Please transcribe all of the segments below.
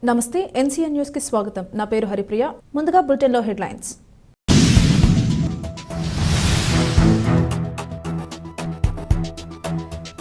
నమస్తే NCN news కి స్వాగతం. నా పేరు హరిప్రియ. ముందుగా బులెటిన్ లో హెడ్లైన్స్.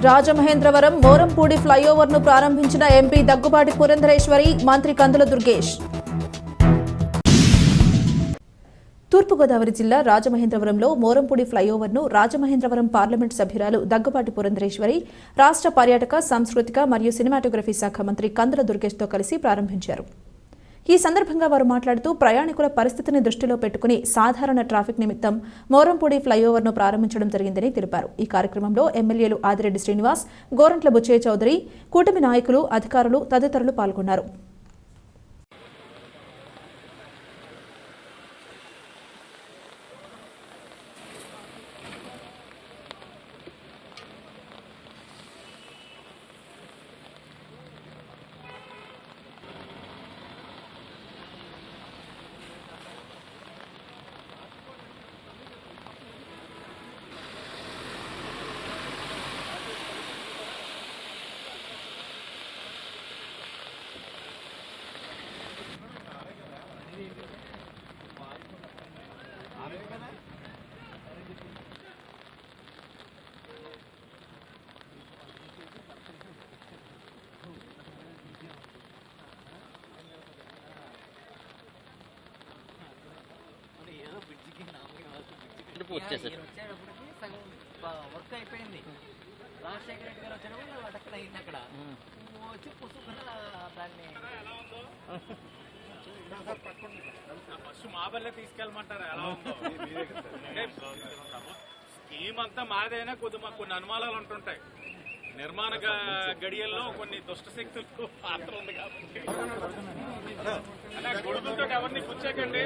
రాజమహేంద్రవరం మోరంపూడి ఫ్లైఓవర్ ను ప్రారంభించిన ఎంపీ దగ్గుబాటి పురంధరేశ్వరి, మంత్రి కందుల దుర్గేష్. తూర్పుగోదావరి జిల్లా రాజమహేంద్రవరంలో మోరంపూడి ఫ్లైఓవర్ను రాజమహేంద్రవరం పార్లమెంట్ సభ్యురాలు దగ్గుబాటి పురంధరేశ్వరి, రాష్ట్ర పర్యాటక, సాంస్కృతిక మరియు సినిమాటోగ్రఫీ శాఖ మంత్రి కందుల దుర్గేష్తో కలిసి ప్రారంభించారు. ఈ సందర్భంగా వారు మాట్లాడుతూ ప్రయాణికుల పరిస్థితిని దృష్టిలో పెట్టుకుని సాధారణ ట్రాఫిక్ నిమిత్తం మోరంపూడి ఫ్లైఓవర్ను ప్రారంభించడం జరిగిందని తెలిపారు. ఈ కార్యక్రమంలో ఎమ్మెల్యేలు ఆదిరెడ్డి శ్రీనివాస్, గోరంట్ల బుచ్చయ్య చౌదరి, కూటమి నాయకులు, అధికారులు తదితరులు పాల్గొన్నారు. వర్క్ అయిపోయింది. రాజశేఖర రెడ్డి గారు వచ్చేటప్పుడు అక్కడ అయింది. అక్కడ వచ్చి పుస్తకం దాన్ని ఫస్ట్ మా బల్లే తీసుకెళ్ళమంటారు. ఎలా ఉందో స్కీమ్ అంతా మాదైనా కొన్ని అనుమానాలు ఉంటుంటాయి. నిర్మాణ గడియల్లో కొన్ని దుష్ట శక్తులు పాత్ర ఉంది కాబట్టి గొడుగులతో ఎవరిని పుచ్చాకండి.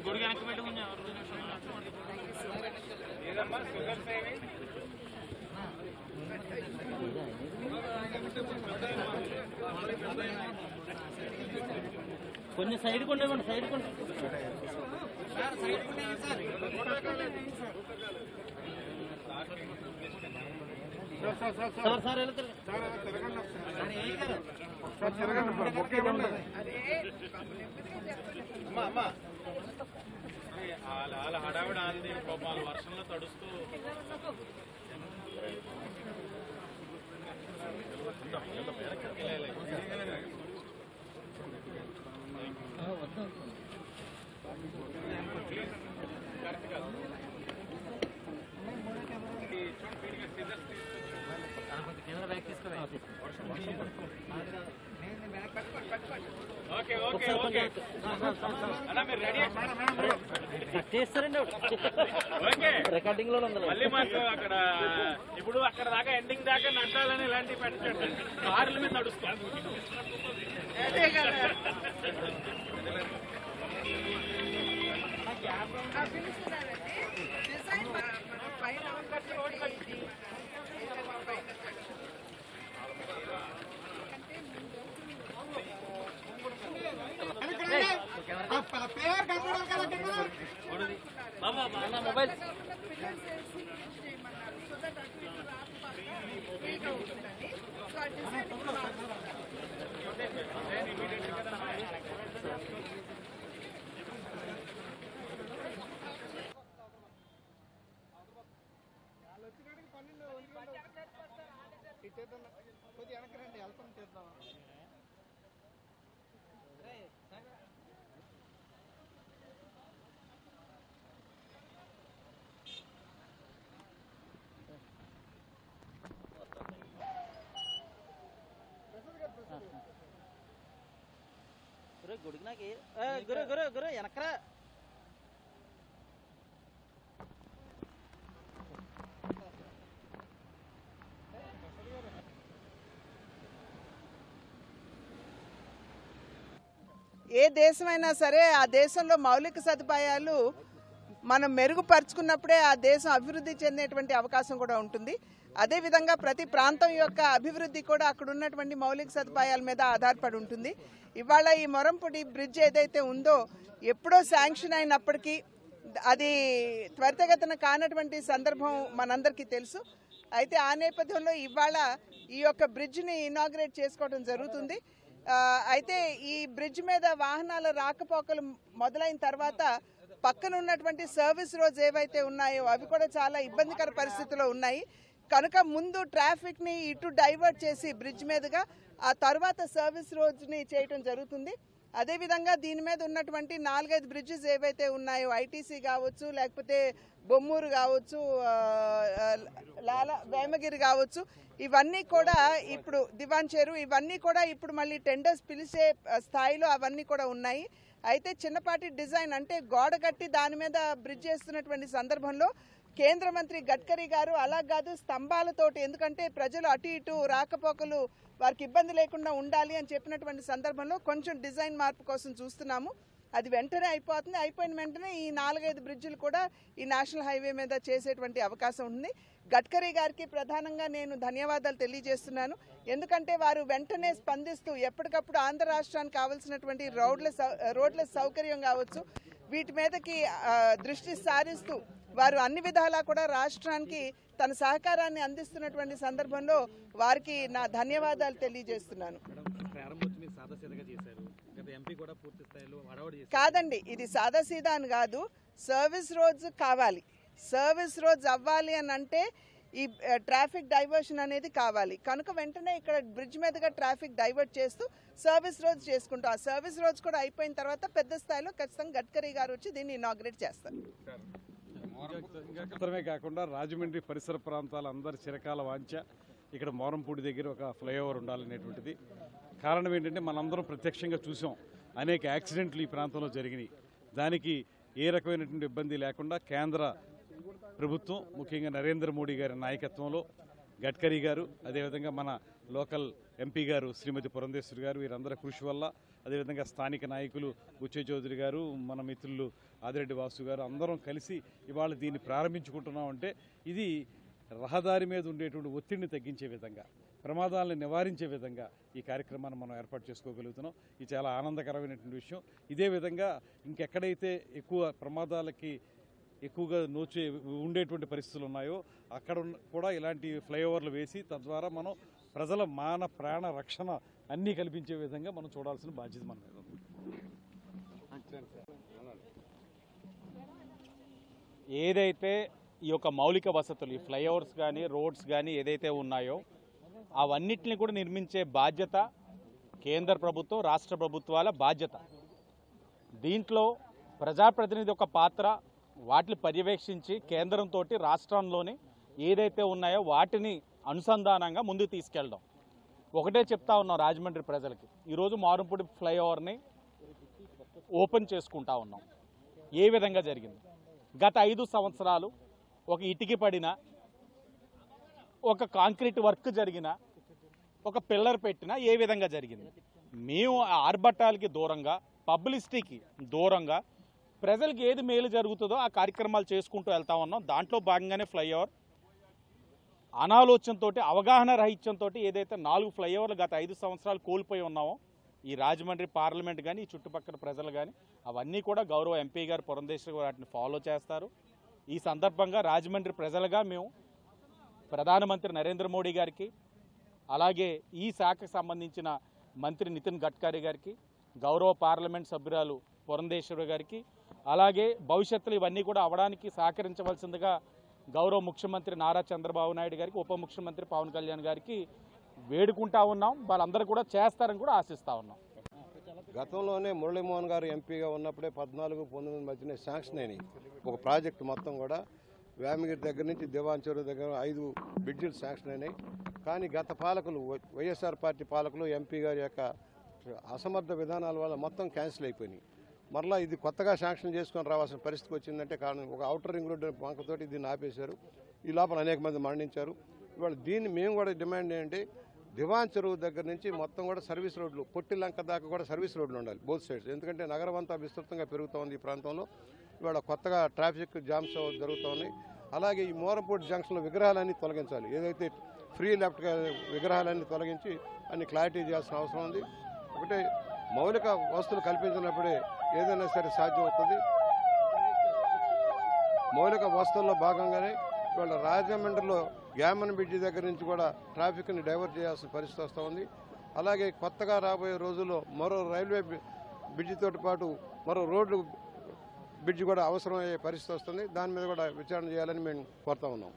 గొడుగు వెనక్కి పెట్టుకుని ఏదమ్మా షుగర్ సేవింగ్ కొంచెం సైడ్ కొండేమండి. సైడ్ కొండ సార్ సార్ వాళ్ళ హడావిడ ఆంది వాళ్ళ వర్షంలో తడుస్తూ చేస్తారండి. రికార్డింగ్ లో మళ్ళీ మాకు అక్కడ ఇప్పుడు అక్కడ దాకా ఎండింగ్ దాకా నడ్డాలని ఇలాంటివి పెట్టండి. కార్ల మీద నడుస్తాం. మొబైల్ కొద్దిగా వెనకరండి వెళ్తాం చేద్దాం. గుడికి నాకు గురు గురు గురు వెనకరా. ఏ దేశమైనా సరే ఆ దేశంలో మౌలిక సదుపాయాలు మనం మెరుగుపరుచుకున్నప్పుడే ఆ దేశం అభివృద్ధి చెందేటువంటి అవకాశం కూడా ఉంటుంది. అదేవిధంగా ప్రతి ప్రాంతం యొక్క అభివృద్ధి కూడా అక్కడ ఉన్నటువంటి మౌలిక సదుపాయాల మీద ఆధారపడి ఉంటుంది. ఇవాళ ఈ మొరంపూడి బ్రిడ్జ్ ఏదైతే ఉందో ఎప్పుడో శాంక్షన్ అయినప్పటికీ అది త్వరితగతిన కానటువంటి సందర్భం మనందరికీ తెలుసు. అయితే ఆ నేపథ్యంలో ఇవాళ ఈ యొక్క బ్రిడ్జ్ని ఇనాగ్రేట్ చేసుకోవడం జరుగుతుంది. అయితే ఈ బ్రిడ్జ్ మీద వాహనాల రాకపోకలు మొదలైన తర్వాత పక్కన ఉన్నటువంటి సర్వీస్ రోడ్స్ ఏవైతే ఉన్నాయో అవి కూడా చాలా ఇబ్బందికర పరిస్థితిలో ఉన్నాయి. కనుక ముందు ట్రాఫిక్ని ఇటు డైవర్ట్ చేసి బ్రిడ్జ్ మీదుగా ఆ తర్వాత సర్వీస్ రోడ్స్ని చేయటం జరుగుతుంది. అదేవిధంగా దీని మీద ఉన్నటువంటి 4-5 బ్రిడ్జెస్ ఏవైతే ఉన్నాయో ఐటీసీ కావచ్చు, లేకపోతే బొమ్మూరు కావచ్చు, వేమగిరి కావచ్చు, ఇవన్నీ కూడా ఇప్పుడు దివాన్ చెరు ఇవన్నీ కూడా ఇప్పుడు మళ్ళీ టెండర్స్ పిలిచే స్థాయిలో అవన్నీ కూడా ఉన్నాయి. అయితే చిన్నపాటి డిజైన్ అంటే గోడ కట్టి దాని మీద బ్రిడ్జ్ చేస్తున్నటువంటి సందర్భంలో కేంద్ర మంత్రి గడ్కరీ గారు అలా కాదు స్తంభాలతోటి, ఎందుకంటే ప్రజలు అటు ఇటు రాకపోకలు వారికి ఇబ్బంది లేకుండా ఉండాలి అని చెప్పినటువంటి సందర్భంలో కొంచెం డిజైన్ మార్పు కోసం చూస్తున్నాము. అది వెంటనే అయిపోతుంది. అయిపోయిన వెంటనే ఈ 4-5 బ్రిడ్జిలు కూడా ఈ నేషనల్ హైవే మీద చేసేటువంటి అవకాశం ఉంది. గడ్కరీ గారికి ప్రధానంగా నేను ధన్యవాదాలు తెలియజేస్తున్నాను. ఎందుకంటే వారు వెంటనే స్పందిస్తూ ఎప్పటికప్పుడు ఆంధ్ర రాష్ట్రానికి కావాల్సినటువంటి రోడ్ల సౌకర్యం కావచ్చు వీటి మీదకి దృష్టి సారిస్తూ వారు అన్ని విధాలా కూడా రాష్ట్రానికి తన సహకారాన్ని అందిస్తున్నటువంటి సందర్భంలో వారికి నా ధన్యవాదాలు తెలియజేస్తున్నాను. కాదండి, ఇది సాదాసీదా అని కాదు. సర్వీస్ రోడ్స్ కావాలి. సర్వీస్ రోడ్స్ అవ్వాలి అని అంటే ఈ ట్రాఫిక్ డైవర్షన్ అనేది కావాలి. కనుక వెంటనే ఇక్కడ బ్రిడ్జ్ మీదుగా ట్రాఫిక్ డైవర్ట్ చేస్తూ సర్వీస్ రోడ్స్ చేసుకుంటాం. ఆ సర్వీస్ రోడ్స్ కూడా అయిపోయిన తర్వాత పెద్ద స్థాయిలో ఖచ్చితంగా గడ్కరీ గారు వచ్చి దీన్ని ఇనాగ్రేట్ చేస్తారు. మాత్రమే కాకుండా రాజమండ్రి పరిసర ప్రాంతాల అందరి చిరకాల వాంఛ ఇక్కడ మోరంపూడి దగ్గర ఒక ఫ్లైఓవర్ ఉండాలనేటువంటిది. కారణం ఏంటంటే మనందరం ప్రత్యక్షంగా చూసాం, అనేక యాక్సిడెంట్లు ఈ ప్రాంతంలో జరిగినాయి. దానికి ఏ రకమైనటువంటి ఇబ్బంది లేకుండా కేంద్ర ప్రభుత్వం ముఖ్యంగా నరేంద్ర మోడీ గారి నాయకత్వంలో గడ్కరీ గారు, అదేవిధంగా మన లోకల్ ఎంపీ గారు శ్రీమతి పురంధేశ్వరి గారు, వీరందరి కృషి వల్ల, అదేవిధంగా స్థానిక నాయకులు బుచ్చయ్య చౌదరి గారు, మన మిత్రులు ఆదిరెడ్డి వాసు గారు అందరం కలిసి ఇవాళ దీన్ని ప్రారంభించుకుంటున్నామంటే ఇది రహదారి మీద ఉండేటువంటి ఒత్తిడిని తగ్గించే విధంగా, ప్రమాదాలను నివారించే విధంగా ఈ కార్యక్రమాన్ని మనం ఏర్పాటు చేసుకోగలుగుతున్నాం. ఇది చాలా ఆనందకరమైనటువంటి విషయం. ఇదే విధంగా ఇంకెక్కడైతే ఎక్కువ ప్రమాదాలకి ఎక్కువగా ఉండేటువంటి పరిస్థితులు ఉన్నాయో అక్కడ కూడా ఇలాంటి ఫ్లైఓవర్లు వేసి తద్వారా మనం ప్రజల మాన ప్రాణ రక్షణ అన్నీ కల్పించే విధంగా మనం చూడాల్సిన బాధ్యత మన మీద ఉంది. ఏదైతే ఈ యొక్క మౌలిక వసతులు ఈ ఫ్లైఓవర్స్ కానీ రోడ్స్ కానీ ఏదైతే ఉన్నాయో అవన్నిటిని కూడా నిర్మించే బాధ్యత కేంద్ర ప్రభుత్వం, రాష్ట్ర ప్రభుత్వాల బాధ్యత. దీంట్లో ప్రజాప్రతినిధి యొక్క పాత్ర వాటిని పర్యవేక్షించి కేంద్రంతో రాష్ట్రంలోని ఏదైతే ఉన్నాయో వాటిని అనుసంధానంగా ముందుకు తీసుకెళ్ళడం. ఒకటే చెప్తా ఉన్నాం రాజమండ్రి ప్రజలకి, ఈరోజు మారంపూడి ఫ్లైఓవర్ని ఓపెన్ చేసుకుంటా ఉన్నాం. ఏ విధంగా జరిగింది? గత 5 సంవత్సరాలు ఒక ఇటుకి పడిన, ఒక కాంక్రీట్ వర్క్ జరిగిన, ఒక పిల్లర్ పెట్టినా ఏ విధంగా జరిగింది? మేము ఆర్భటాలకి దూరంగా, పబ్లిసిటీకి దూరంగా ప్రజలకు ఏది మేలు జరుగుతుందో ఆ కార్యక్రమాలు చేసుకుంటూ వెళ్తా ఉన్నాం. దాంట్లో భాగంగానే ఫ్లైఓవర్ అనాలోచనతో, అవగాహన రహిత్యంతో ఏదైతే 4 ఫ్లైఓవర్లు గత 5 సంవత్సరాలు కోల్పోయి ఉన్నామో ఈ రాజమండ్రి పార్లమెంట్ కానీ ఈ చుట్టుపక్కల ప్రజలు కానీ అవన్నీ కూడా గౌరవ ఎంపీ గారు పురంధేశ్వరి గారు వాటిని ఫాలో చేస్తారు. ఈ సందర్భంగా రాజమండ్రి ప్రజలుగా మేము ప్రధానమంత్రి నరేంద్ర మోడీ గారికి, అలాగే ఈ శాఖకు సంబంధించిన మంత్రి నితిన్ గడ్కరీ గారికి, గౌరవ పార్లమెంట్ సభ్యురాలు పురంధేశ్వరి గారికి, అలాగే భవిష్యత్తులో ఇవన్నీ కూడా అవడానికి సహకరించవలసిందిగా గౌరవ ముఖ్యమంత్రి నారా చంద్రబాబు నాయుడు గారికి, ఉప ముఖ్యమంత్రి పవన్ కళ్యాణ్ గారికి వేడుకుంటా ఉన్నాం. వాళ్ళందరూ కూడా చేస్తారని కూడా ఆశిస్తూ ఉన్నాం. గతంలోనే మురళీమోహన్ గారు ఎంపీగా ఉన్నప్పుడే 14-19 మధ్యనే శాంక్షన్ అయినాయి ఒక ప్రాజెక్టు మొత్తం కూడా. వేమగిరి దగ్గర నుంచి దివాన్ చెరువు దగ్గర 5 బ్రిడ్జిలు శాంక్షన్ అయినాయి. కానీ గత పాలకులు, వైఎస్ఆర్ పార్టీ పాలకులు, ఎంపీ గారి యొక్క అసమర్థ విధానాల వల్ల మొత్తం క్యాన్సిల్ అయిపోయినాయి. మరలా ఇది కొత్తగా శాంక్షన్ చేసుకొని రావాల్సిన పరిస్థితికి వచ్చిందంటే కారణం ఒక ఔటర్ రింగ్ రోడ్డు వంకతోటి దీన్ని ఆపేశారు. ఈ లోపల అనేక మంది మరణించారు. ఇవాళ దీన్ని మేము కూడా డిమాండ్ ఏంటంటే దివాన్ చెరువు దగ్గర నుంచి మొత్తం కూడా సర్వీస్ రోడ్లు, పొట్టిలంక దాకా కూడా సర్వీస్ రోడ్లు ఉండాలి బోత్ సైడ్స్. ఎందుకంటే నగరం అంతా విస్తృతంగా పెరుగుతూ ఉంది ఈ ప్రాంతంలో. ఇవాళ కొత్తగా ట్రాఫిక్ జామ్స్ జరుగుతున్నాయి. అలాగే ఈ మోరంపూడి జంక్షన్లో విగ్రహాలన్నీ తొలగించాలి. ఏదైతే ఫ్రీ లెఫ్ట్ విగ్రహాలన్నీ తొలగించి అన్ని క్లారిటీ చేయాల్సిన అవసరం ఉంది. ఒకటే మౌలిక వసతులు కల్పించినప్పుడే ఏదైనా సరే సాధ్యం అవుతుంది. మౌలిక వసతుల్లో భాగంగానే ఇవాళ రాజమండ్రిలో గ్యామన్ బ్రిడ్జి దగ్గర నుంచి కూడా ట్రాఫిక్ని డైవర్ట్ చేయాల్సిన పరిస్థితి వస్తూ ఉంది. అలాగే కొత్తగా రాబోయే రోజుల్లో మరో రైల్వే బ్రిడ్జితో పాటు మరో రోడ్డు బ్రిడ్జి కూడా అవసరమయ్యే పరిస్థితి వస్తుంది. దాని మీద కూడా విచారణ చేయాలని మేము కోరుతా ఉన్నాం.